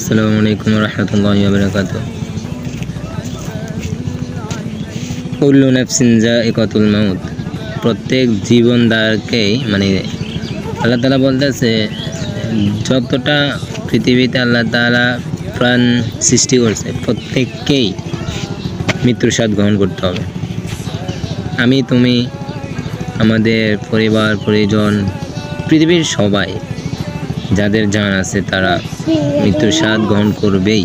আসসালামু আলাইকুম রহমতুল্লাহি ওয়া বারাকাতুহু। কুল্লু নাফসিন যায়িকাতুল মাউত, প্রত্যেক জীবনদারকেই মানে আল্লাহ তাআলা বলতেছে যতটা পৃথিবীতে আল্লাহ তাআলা প্রাণ সৃষ্টি করছে প্রত্যেককেই মৃত্যুর স্বাদ গ্রহণ করতে হবে। আমি, তুমি, আমাদের পরিবার পরিজন, পৃথিবীর সবাই যাদের জান আছে তারা মৃত্যুর স্বাদ গ্রহণ করবেই,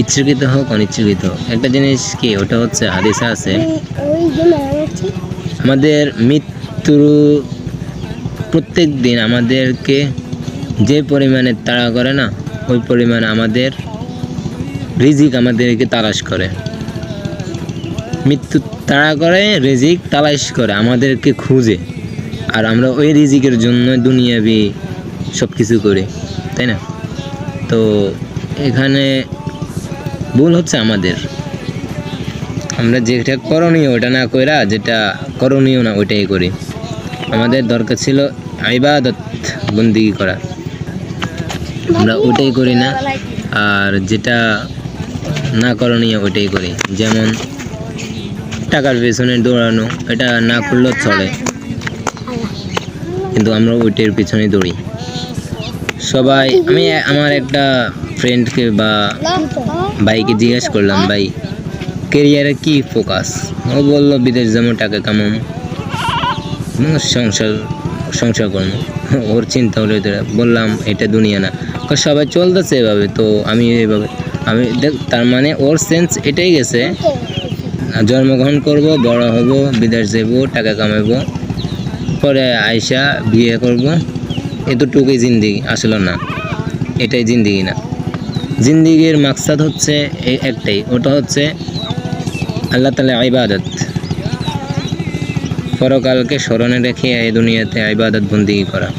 ইচ্ছাকৃত হোক অনিচ্ছাকৃত। একটা জিনিস কি, ওটা হচ্ছে হাদিসে আছে, আমাদের মৃত্যু প্রত্যেক দিন আমাদেরকে যে পরিমাণে তাড়া করে না, ওই পরিমাণে আমাদের রিজিক আমাদেরকে তালাশ করে। মৃত্যু তাড়া করে, রিজিক তালাশ করে, আমাদেরকে খুঁজে, আর আমরা ওই রিজিকের জন্য দুনিয়াবি সব কিছু করি, তাই না? তো এখানে ভুল হচ্ছে আমাদের, আমরা যেটা করণীয় ওটা না কইরা যেটা করণীয় না ওইটাই করি। আমাদের দরকার ছিল ইবাদত বন্দেগী করা, আমরা ওইটাই করি না, আর যেটা না করণীয় ওইটাই করি। যেমন টাকার পেছনে দৌড়ানো, এটা না করলেও চলে, কিন্তু আমরা ওইটার পিছনে দৌড়ি সবাই। আমি আমার একটা ফ্রেন্ডকে বা ভাইকে জিজ্ঞেস করলাম, ভাই কেরিয়ারে কি ফোকাস? ও বললো বিদেশ যাবো, টাকা কামাবো, সংসার করবো। ওর চিন্তা হলো এটা। বললাম এটা দুনিয়া না, সবাই চলতেছে এভাবে, তো আমি এইভাবে, আমি তার মানে ওর সেন্স এটাই গেছে, জন্মগ্রহণ করব, বড় হব, বিদেশ যাব, টাকা কামাবো, পরে আয়সা বিয়ে করব, এতটুকুই জিন্দেগি। আসলে না, এটাই জিন্দেগি না। জিন্দেগির মাকসাদ হচ্ছে একটাই, ওটা হচ্ছে আল্লাহ তাআলা ইবাদত, পরকালকে স্মরণে রেখে এই দুনিয়াতে ইবাদত বন্দেগী করা।